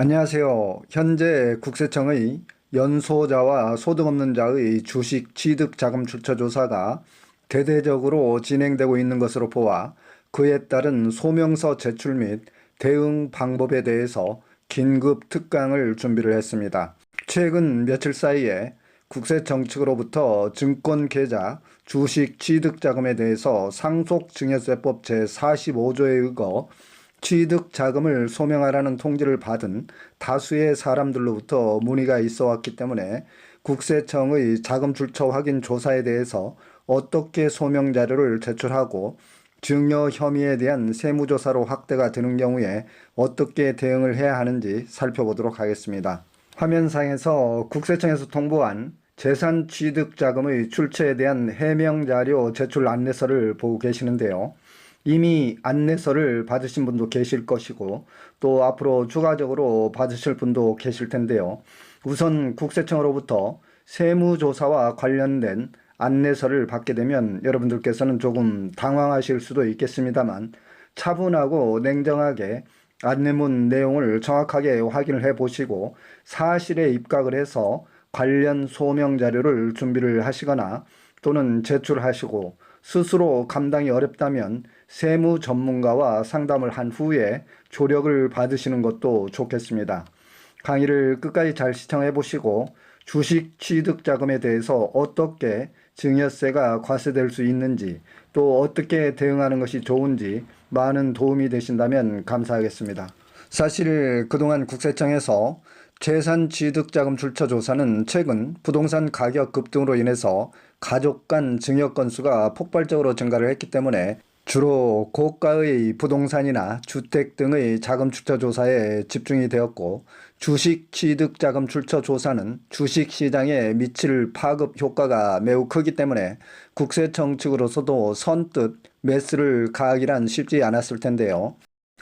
안녕하세요. 현재 국세청의 연소자와 소득 없는 자의 주식 취득 자금 출처 조사가 대대적으로 진행되고 있는 것으로 보아 그에 따른 소명서 제출 및 대응 방법에 대해서 긴급 특강을 준비를 했습니다. 최근 며칠 사이에 국세청 측으로부터 증권 계좌 주식 취득 자금에 대해서 상속증여세법 제45조에 의거 취득 자금을 소명하라는 통지를 받은 다수의 사람들로부터 문의가 있어 왔기 때문에 국세청의 자금 출처 확인 조사에 대해서 어떻게 소명 자료를 제출하고 증여 혐의에 대한 세무조사로 확대가 되는 경우에 어떻게 대응을 해야 하는지 살펴보도록 하겠습니다. 화면상에서 국세청에서 통보한 재산 취득 자금의 출처에 대한 해명 자료 제출 안내서를 보고 계시는데요. 이미 안내서를 받으신 분도 계실 것이고 또 앞으로 추가적으로 받으실 분도 계실 텐데요. 우선 국세청으로부터 세무조사와 관련된 안내서를 받게 되면 여러분들께서는 조금 당황하실 수도 있겠습니다만 차분하고 냉정하게 안내문 내용을 정확하게 확인을 해 보시고 사실에 입각을 해서 관련 소명 자료를 준비를 하시거나 또는 제출하시고 스스로 감당이 어렵다면 세무 전문가와 상담을 한 후에 조력을 받으시는 것도 좋겠습니다. 강의를 끝까지 잘 시청해 보시고 주식 취득 자금에 대해서 어떻게 증여세가 과세될 수 있는지 또 어떻게 대응하는 것이 좋은지 많은 도움이 되신다면 감사하겠습니다. 사실 그동안 국세청에서 재산 취득 자금 출처 조사는 최근 부동산 가격 급등으로 인해서 가족 간 증여 건수가 폭발적으로 증가를 했기 때문에 주로 고가의 부동산이나 주택 등의 자금 출처 조사에 집중이 되었고 주식 취득 자금 출처 조사는 주식 시장에 미칠 파급 효과가 매우 크기 때문에 국세청 측으로서도 선뜻 매수를 가하기란 쉽지 않았을 텐데요.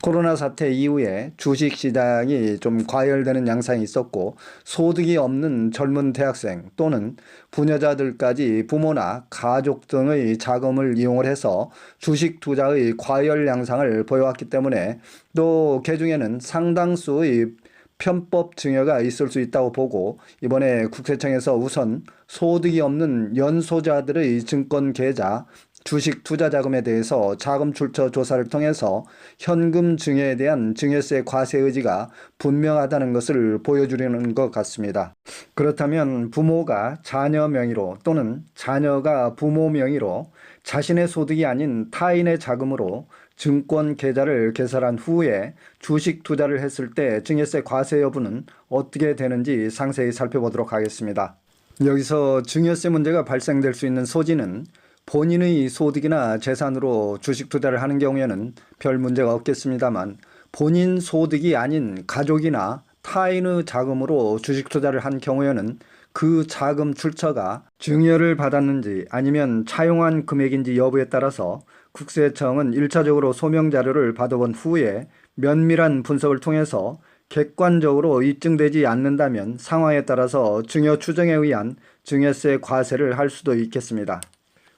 코로나 사태 이후에 주식 시장이 좀 과열되는 양상이 있었고 소득이 없는 젊은 대학생 또는 부녀자들까지 부모나 가족 등의 자금을 이용을 해서 주식 투자의 과열 양상을 보여왔기 때문에 또 그중에는 상당수의 편법 증여가 있을 수 있다고 보고 이번에 국세청에서 우선 소득이 없는 연소자들의 증권 계좌 주식 투자 자금에 대해서 자금 출처 조사를 통해서 현금 증여에 대한 증여세 과세 의지가 분명하다는 것을 보여주려는 것 같습니다. 그렇다면 부모가 자녀 명의로 또는 자녀가 부모 명의로 자신의 소득이 아닌 타인의 자금으로 증권 계좌를 개설한 후에 주식 투자를 했을 때 증여세 과세 여부는 어떻게 되는지 상세히 살펴보도록 하겠습니다. 여기서 증여세 문제가 발생될 수 있는 소지는 본인의 소득이나 재산으로 주식 투자를 하는 경우에는 별 문제가 없겠습니다만 본인 소득이 아닌 가족이나 타인의 자금으로 주식 투자를 한 경우에는 그 자금 출처가 증여를 받았는지 아니면 차용한 금액인지 여부에 따라서 국세청은 1차적으로 소명 자료를 받아본 후에 면밀한 분석을 통해서 객관적으로 입증되지 않는다면 상황에 따라서 증여 추정에 의한 증여세 과세를 할 수도 있겠습니다.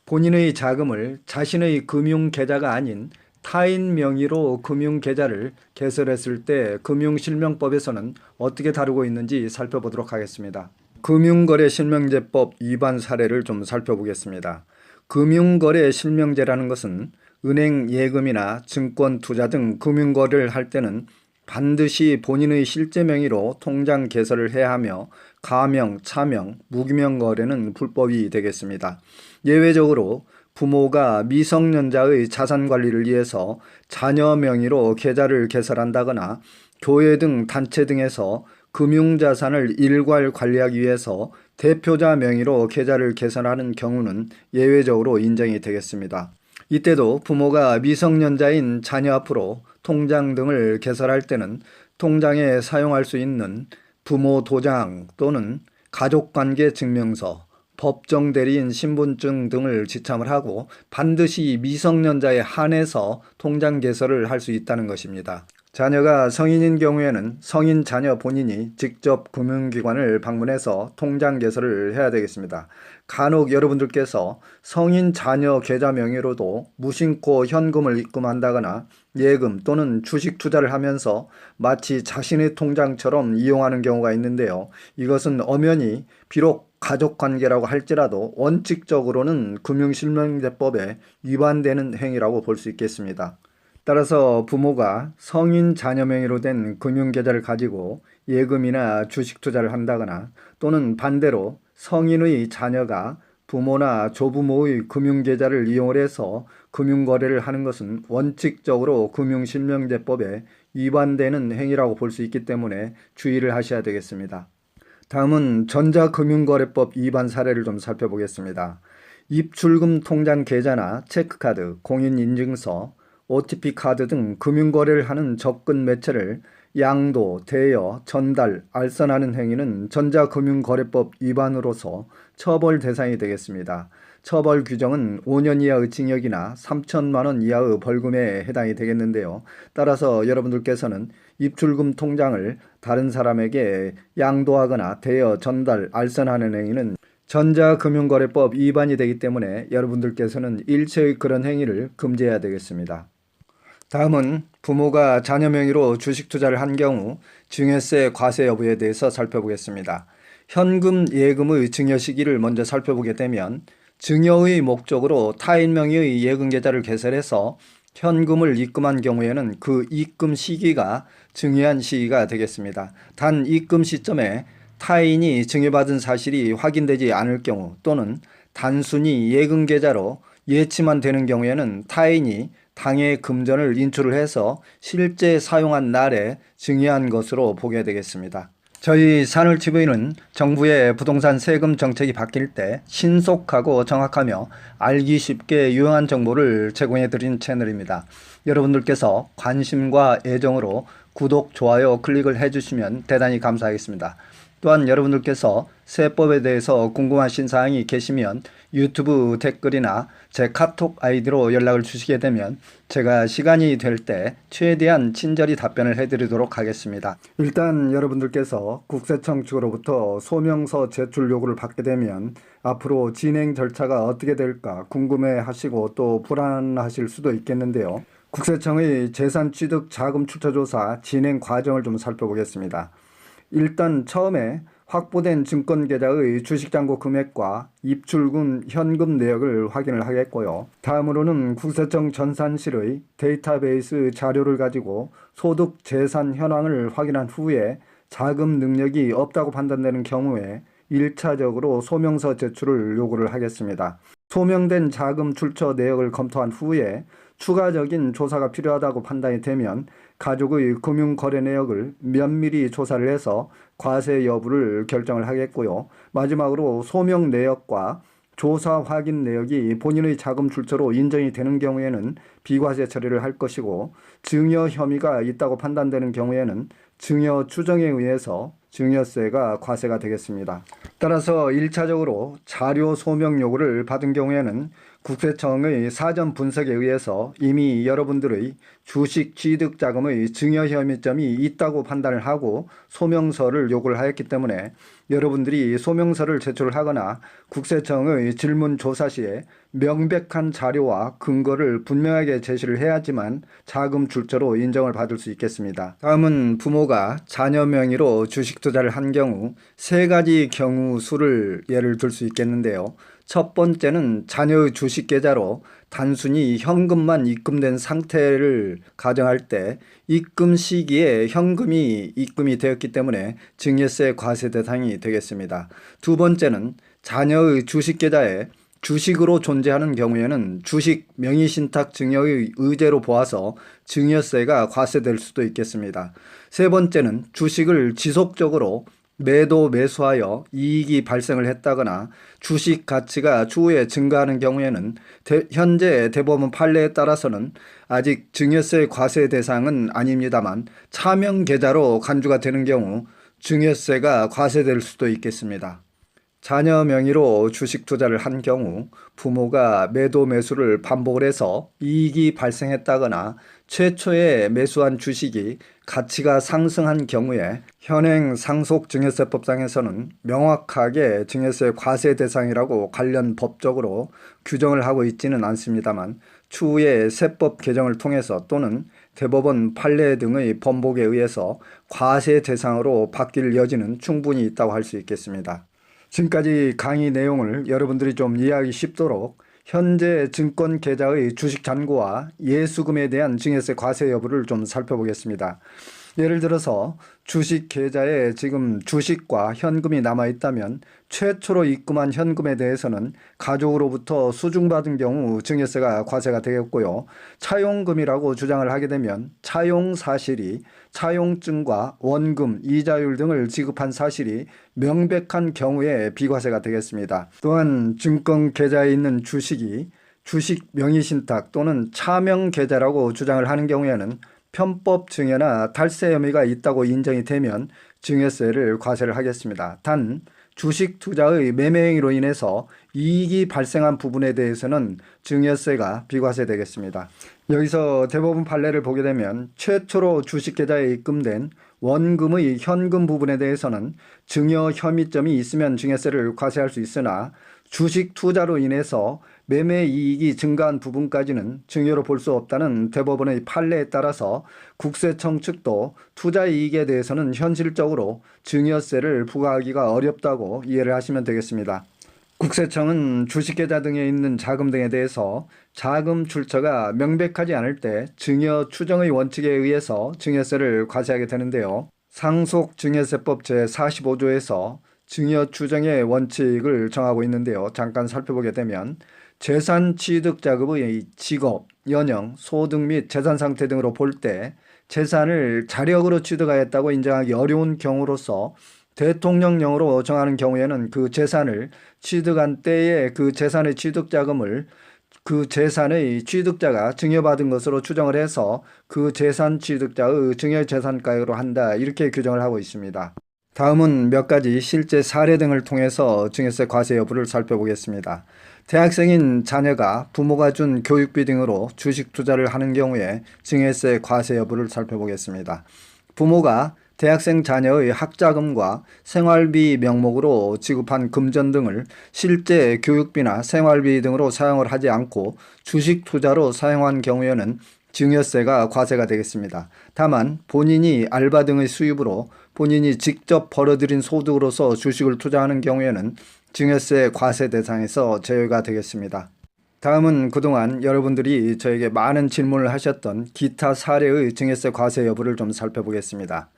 본인의 자금을 자신의 금융계좌가 아닌 타인 명의로 금융계좌를 개설했을 때 금융실명법에서는 어떻게 다루고 있는지 살펴보도록 하겠습니다. 금융거래실명제법 위반 사례를 좀 살펴보겠습니다. 금융거래실명제라는 것은 은행 예금이나 증권 투자 등 금융거래를 할 때는 반드시 본인의 실제 명의로 통장 개설을 해야 하며 가명, 차명, 무기명 거래는 불법이 되겠습니다. 예외적으로 부모가 미성년자의 자산 관리를 위해서 자녀 명의로 계좌를 개설한다거나 교회 등 단체 등에서 금융자산을 일괄 관리하기 위해서 대표자 명의로 계좌를 개설하는 경우는 예외적으로 인정이 되겠습니다. 이때도 부모가 미성년자인 자녀 앞으로 통장 등을 개설할 때는 통장에 사용할 수 있는 부모 도장 또는 가족관계 증명서, 법정 대리인 신분증 등을 지참을 하고 반드시 미성년자에 한해서 통장 개설을 할 수 있다는 것입니다. 자녀가 성인인 경우에는 성인 자녀 본인이 직접 금융기관을 방문해서 통장 개설을 해야 되겠습니다. 간혹 여러분들께서 성인 자녀 계좌 명의로도 무심코 현금을 입금한다거나 예금 또는 주식 투자를 하면서 마치 자신의 통장처럼 이용하는 경우가 있는데요. 이것은 엄연히 비록 가족관계라고 할지라도 원칙적으로는 금융실명제법에 위반되는 행위라고 볼 수 있겠습니다. 따라서 부모가 성인 자녀 명의로 된 금융계좌를 가지고 예금이나 주식 투자를 한다거나 또는 반대로 성인의 자녀가 부모나 조부모의 금융계좌를 이용을 해서 금융거래를 하는 것은 원칙적으로 금융실명제법에 위반되는 행위라고 볼 수 있기 때문에 주의를 하셔야 되겠습니다. 다음은 전자금융거래법 위반 사례를 좀 살펴보겠습니다. 입출금 통장 계좌나 체크카드, 공인인증서, OTP 카드 등 금융거래를 하는 접근 매체를 양도, 대여, 전달, 알선하는 행위는 전자금융거래법 위반으로서 처벌 대상이 되겠습니다. 처벌 규정은 5년 이하의 징역이나 3천만 원 이하의 벌금에 해당이 되겠는데요. 따라서 여러분들께서는 입출금 통장을 다른 사람에게 양도하거나 대여, 전달, 알선하는 행위는 전자금융거래법 위반이 되기 때문에 여러분들께서는 일체의 그런 행위를 금지해야 되겠습니다. 다음은 부모가 자녀 명의로 주식 투자를 한 경우 증여세 과세 여부에 대해서 살펴보겠습니다. 현금 예금의 증여 시기를 먼저 살펴보게 되면 증여의 목적으로 타인 명의의 예금 계좌를 개설해서 현금을 입금한 경우에는 그 입금 시기가 증여한 시기가 되겠습니다. 단 입금 시점에 타인이 증여받은 사실이 확인되지 않을 경우 또는 단순히 예금 계좌로 예치만 되는 경우에는 타인이 당해 금전을 인출을 해서 실제 사용한 날에 증여한 것으로 보게 되겠습니다. 저희 산울TV는 정부의 부동산 세금 정책이 바뀔 때 신속하고 정확하며 알기 쉽게 유용한 정보를 제공해 드리는 채널입니다. 여러분들께서 관심과 애정으로 구독, 좋아요 클릭을 해주시면 대단히 감사하겠습니다. 또한 여러분들께서 세법에 대해서 궁금하신 사항이 계시면 유튜브 댓글이나 제 카톡 아이디로 연락을 주시게 되면 제가 시간이 될 때 최대한 친절히 답변을 해드리도록 하겠습니다. 일단 여러분들께서 국세청 측으로부터 소명서 제출 요구를 받게 되면 앞으로 진행 절차가 어떻게 될까 궁금해 하시고 또 불안하실 수도 있겠는데요. 국세청의 재산취득 자금 출처조사 진행 과정을 좀 살펴보겠습니다. 일단 처음에 확보된 증권계좌의 주식잔고 금액과 입출금 현금 내역을 확인을 하겠고요. 다음으로는 국세청 전산실의 데이터베이스 자료를 가지고 소득 재산 현황을 확인한 후에 자금 능력이 없다고 판단되는 경우에 1차적으로 소명서 제출을 요구를 하겠습니다. 소명된 자금 출처 내역을 검토한 후에 추가적인 조사가 필요하다고 판단이 되면 가족의 금융거래 내역을 면밀히 조사를 해서 과세 여부를 결정을 하겠고요. 마지막으로 소명 내역과 조사 확인 내역이 본인의 자금 출처로 인정이 되는 경우에는 비과세 처리를 할 것이고 증여 혐의가 있다고 판단되는 경우에는 증여 추정에 의해서 증여세가 과세가 되겠습니다. 따라서 1차적으로 자료 소명 요구를 받은 경우에는 국세청의 사전 분석에 의해서 이미 여러분들의 주식 취득 자금의 증여 혐의점이 있다고 판단을 하고 소명서를 요구를 하였기 때문에 여러분들이 소명서를 제출을 하거나 국세청의 질문 조사 시에 명백한 자료와 근거를 분명하게 제시를 해야지만 자금 출처로 인정을 받을 수 있겠습니다. 다음은 부모가 자녀 명의로 주식 투자를 한 경우 세 가지 경우 수를 예를 들 수 있겠는데요. 첫 번째는 자녀의 주식 계좌로 단순히 현금만 입금된 상태를 가정할 때 입금 시기에 현금이 입금이 되었기 때문에 증여세 과세 대상이 되겠습니다. 두 번째는 자녀의 주식 계좌에 주식으로 존재하는 경우에는 주식 명의신탁 증여의 의제로 보아서 증여세가 과세될 수도 있겠습니다. 세 번째는 주식을 지속적으로 매도 매수하여 이익이 발생을 했다거나 주식 가치가 추후에 증가하는 경우에는 현재 대법원 판례에 따라서는 아직 증여세 과세 대상은 아닙니다만 차명 계좌로 간주가 되는 경우 증여세가 과세될 수도 있겠습니다. 자녀 명의로 주식 투자를 한 경우 부모가 매도 매수를 반복을 해서 이익이 발생했다거나 최초에 매수한 주식이 가치가 상승한 경우에 현행 상속증여세법상에서는 명확하게 증여세 과세 대상이라고 관련 법적으로 규정을 하고 있지는 않습니다만 추후에 세법 개정을 통해서 또는 대법원 판례 등의 번복에 의해서 과세 대상으로 바뀔 여지는 충분히 있다고 할 수 있겠습니다. 지금까지 강의 내용을 여러분들이 좀 이해하기 쉽도록 현재 증권 계좌의 주식 잔고와 예수금에 대한 증여세 과세 여부를 좀 살펴보겠습니다. 예를 들어서 주식 계좌에 지금 주식과 현금이 남아 있다면 최초로 입금한 현금에 대해서는 가족으로부터 수중받은 경우 증여세가 과세가 되겠고요. 차용금이라고 주장을 하게 되면 차용 사실이 차용증과 원금, 이자율 등을 지급한 사실이 명백한 경우에 비과세가 되겠습니다. 또한 증권 계좌에 있는 주식이 주식 명의신탁 또는 차명 계좌라고 주장을 하는 경우에는 편법 증여나 탈세 혐의가 있다고 인정이 되면 증여세를 과세를 하겠습니다. 단 주식 투자의 매매 행위로 인해서 이익이 발생한 부분에 대해서는 증여세가 비과세되겠습니다. 여기서 대법원 판례를 보게 되면 최초로 주식 계좌에 입금된 원금의 현금 부분에 대해서는 증여 혐의점이 있으면 증여세를 과세할 수 있으나 주식 투자로 인해서 매매 이익이 증가한 부분까지는 증여로 볼 수 없다는 대법원의 판례에 따라서 국세청 측도 투자 이익에 대해서는 현실적으로 증여세를 부과하기가 어렵다고 이해를 하시면 되겠습니다. 국세청은 주식계좌 등에 있는 자금 등에 대해서 자금 출처가 명백하지 않을 때 증여 추정의 원칙에 의해서 증여세를 과세하게 되는데요. 상속증여세법 제45조에서 증여 추정의 원칙을 정하고 있는데요. 잠깐 살펴보게 되면 재산 취득 자금의 직업, 연령, 소득 및 재산 상태 등으로 볼 때 재산을 자력으로 취득하였다고 인정하기 어려운 경우로서 대통령령으로 정하는 경우에는 그 재산을 취득한 때에 그 재산의 취득 자금을 그 재산의 취득자가 증여받은 것으로 추정을 해서 그 재산 취득자의 증여재산가액으로 한다. 이렇게 규정을 하고 있습니다. 다음은 몇 가지 실제 사례 등을 통해서 증여세 과세 여부를 살펴보겠습니다. 대학생인 자녀가 부모가 준 교육비 등으로 주식 투자를 하는 경우에 증여세 과세 여부를 살펴보겠습니다. 부모가 대학생 자녀의 학자금과 생활비 명목으로 지급한 금전 등을 실제 교육비나 생활비 등으로 사용을 하지 않고 주식 투자로 사용한 경우에는 증여세가 과세가 되겠습니다. 다만 본인이 알바 등의 수입으로 본인이 직접 벌어들인 소득으로서 주식을 투자하는 경우에는 증여세 과세 대상에서 제외가 되겠습니다. 다음은 그동안 여러분들이 저에게 많은 질문을 하셨던 기타 사례의 증여세 과세 여부를 좀 살펴보겠습니다.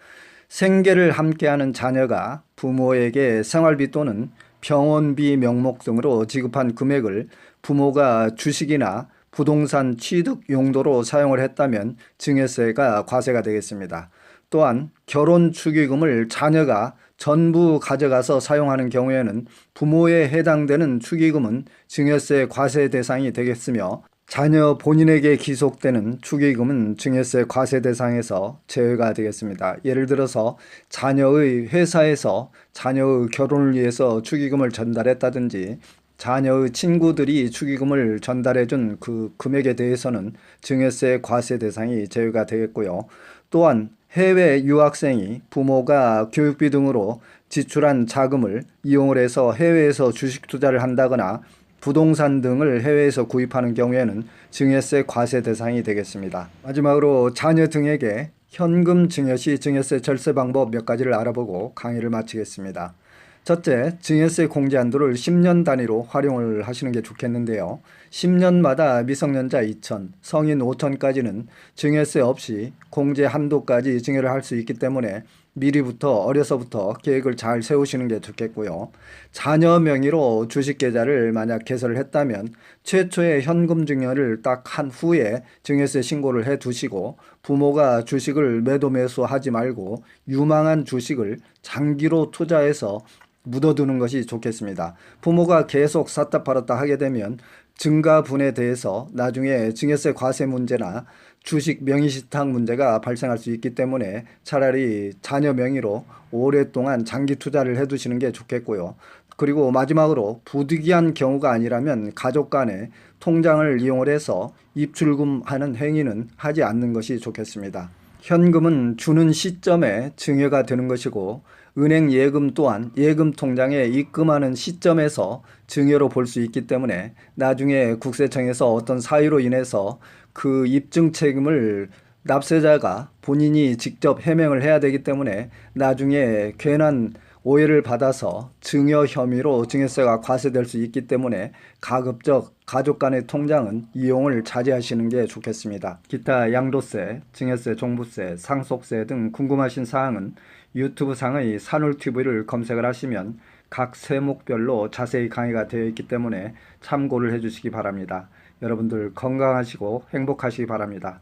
생계를 함께하는 자녀가 부모에게 생활비 또는 병원비 명목 등으로 지급한 금액을 부모가 주식이나 부동산 취득 용도로 사용을 했다면 증여세가 과세가 되겠습니다. 또한 결혼 축의금을 자녀가 전부 가져가서 사용하는 경우에는 부모에 해당되는 축의금은 증여세 과세 대상이 되겠으며 자녀 본인에게 기속되는 축의금은 증여세 과세 대상에서 제외가 되겠습니다. 예를 들어서 자녀의 회사에서 자녀의 결혼을 위해서 축의금을 전달했다든지 자녀의 친구들이 축의금을 전달해준 그 금액에 대해서는 증여세 과세 대상이 제외가 되겠고요. 또한 해외 유학생이 부모가 교육비 등으로 지출한 자금을 이용을 해서 해외에서 주식 투자를 한다거나 부동산 등을 해외에서 구입하는 경우에는 증여세 과세 대상이 되겠습니다. 마지막으로 자녀 등에게 현금 증여 시 증여세 절세 방법 몇 가지를 알아보고 강의를 마치겠습니다. 첫째, 증여세 공제 한도를 10년 단위로 활용을 하시는 게 좋겠는데요. 10년마다 미성년자 2천, 성인 5천까지는 증여세 없이 공제 한도까지 증여를 할 수 있기 때문에 미리부터 어려서부터 계획을 잘 세우시는 게 좋겠고요. 자녀 명의로 주식 계좌를 만약 개설을 했다면 최초의 현금 증여를 딱 한 후에 증여세 신고를 해 두시고 부모가 주식을 매도 매수하지 말고 유망한 주식을 장기로 투자해서 묻어두는 것이 좋겠습니다. 부모가 계속 샀다 팔았다 하게 되면 증가분에 대해서 나중에 증여세 과세 문제나 주식 명의신탁 문제가 발생할 수 있기 때문에 차라리 자녀 명의로 오랫동안 장기 투자를 해두시는 게 좋겠고요. 그리고 마지막으로 부득이한 경우가 아니라면 가족 간에 통장을 이용을 해서 입출금하는 행위는 하지 않는 것이 좋겠습니다. 현금은 주는 시점에 증여가 되는 것이고 은행 예금 또한 예금 통장에 입금하는 시점에서 증여로 볼 수 있기 때문에 나중에 국세청에서 어떤 사유로 인해서 그 입증 책임을 납세자가 본인이 직접 해명을 해야 되기 때문에 나중에 괜한 오해를 받아서 증여 혐의로 증여세가 과세될 수 있기 때문에 가급적 가족 간의 통장은 이용을 자제하시는 게 좋겠습니다. 기타 양도세, 증여세, 종부세, 상속세 등 궁금하신 사항은 유튜브 상의 산울TV를 검색을 하시면 각 세목별로 자세히 강의가 되어 있기 때문에 참고를 해주시기 바랍니다. 여러분들 건강하시고 행복하시기 바랍니다.